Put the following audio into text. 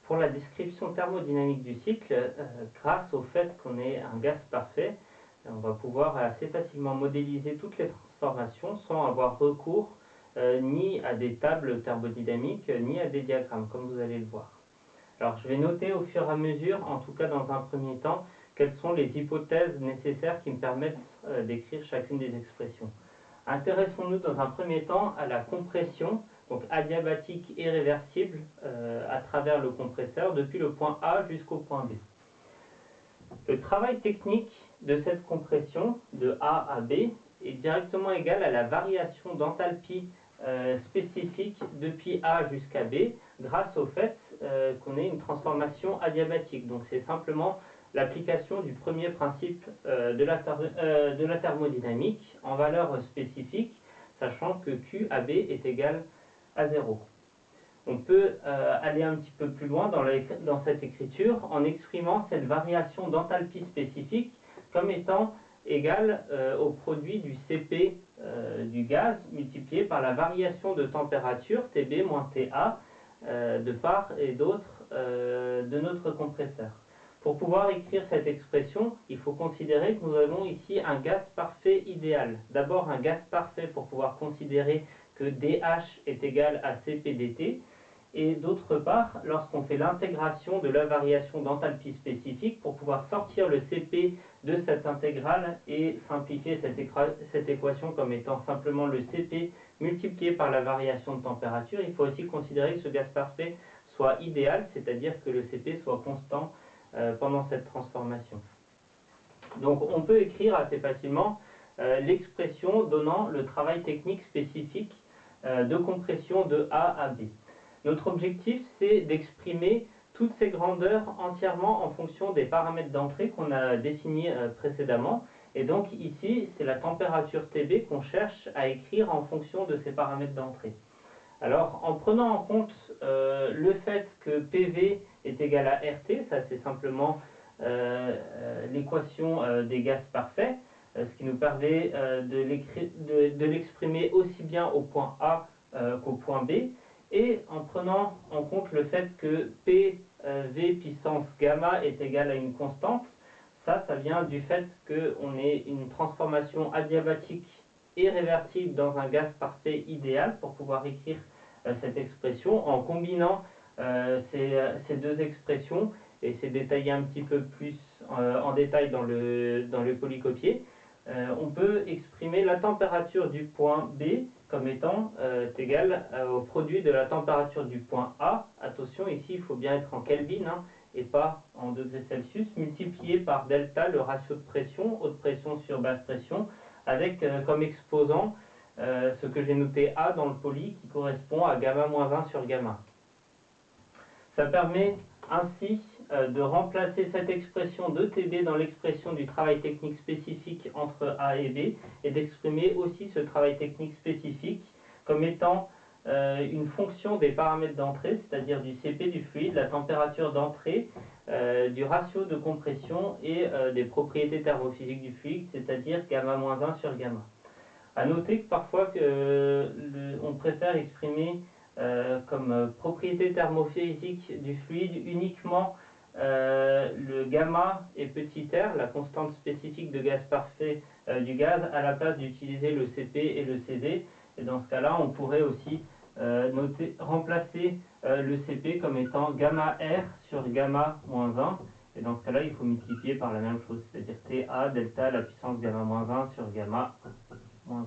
pour la description thermodynamique du cycle, grâce au fait qu'on ait un gaz parfait, on va pouvoir assez facilement modéliser toutes les transformations sans avoir recours ni à des tables thermodynamiques, ni à des diagrammes, comme vous allez le voir. Alors je vais noter au fur et à mesure, en tout cas dans un premier temps, quelles sont les hypothèses nécessaires qui me permettent d'écrire chacune des expressions. Intéressons-nous dans un premier temps à la compression, donc adiabatique et réversible à travers le compresseur depuis le point A jusqu'au point B. Le travail technique de cette compression de A à B est directement égal à la variation d'enthalpie spécifique depuis A jusqu'à B grâce au fait qu'on ait une transformation adiabatique. Donc c'est simplement l'application du premier principe de la thermodynamique en valeur spécifique, sachant que QAB est égal à 0. On peut aller un petit peu plus loin dans cette écriture en exprimant cette variation d'enthalpie spécifique comme étant égale au produit du Cp du gaz multiplié par la variation de température Tb moins Ta de part et d'autre de notre compresseur. Pour pouvoir écrire cette expression, il faut considérer que nous avons ici un gaz parfait idéal. D'abord un gaz parfait pour pouvoir considérer que dH est égal à Cp dt, et d'autre part, lorsqu'on fait l'intégration de la variation d'enthalpie spécifique pour pouvoir sortir le Cp de cette intégrale et simplifier cette équation comme étant simplement le Cp multiplié par la variation de température, il faut aussi considérer que ce gaz parfait soit idéal, c'est-à-dire que le Cp soit constant pendant cette transformation. Donc on peut écrire assez facilement l'expression donnant le travail technique spécifique de compression de A à B. Notre objectif, c'est d'exprimer toutes ces grandeurs entièrement en fonction des paramètres d'entrée qu'on a définis précédemment. Et donc ici, c'est la température Tb qu'on cherche à écrire en fonction de ces paramètres d'entrée. Alors, en prenant en compte le fait que PV est égal à RT, ça c'est simplement l'équation des gaz parfaits, ce qui nous permet de l'exprimer aussi bien au point A qu'au point B, et en prenant en compte le fait que PV puissance gamma est égal à une constante, ça vient du fait qu'on ait une transformation adiabatique et réversible dans un gaz parfait idéal pour pouvoir écrire cette expression en combinant ces deux expressions, et c'est détaillé un petit peu plus en détail dans le polycopier. On peut exprimer la température du point B comme étant égale au produit de la température du point A. Attention, ici il faut bien être en Kelvin et pas en degrés Celsius, multiplié par delta, le ratio de pression, haute pression sur basse pression, avec comme exposant ce que j'ai noté A dans le poly qui correspond à gamma moins 1 sur gamma. Ça permet ainsi de remplacer cette expression de Tb dans l'expression du travail technique spécifique entre A et B et d'exprimer aussi ce travail technique spécifique comme étant une fonction des paramètres d'entrée, c'est-à-dire du Cp du fluide, la température d'entrée, du ratio de compression et des propriétés thermophysiques du fluide, c'est-à-dire gamma moins 1 sur gamma. A noter que parfois on préfère exprimer comme propriété thermophysique du fluide uniquement le gamma et petit r, la constante spécifique de gaz parfait du gaz, à la place d'utiliser le Cp et le Cv. Et dans ce cas-là, on pourrait aussi remplacer le Cp comme étant gamma r sur gamma moins 1. Et dans ce cas-là, il faut multiplier par la même chose, c'est-à-dire Ta delta la puissance gamma moins 1 sur gamma moins 1.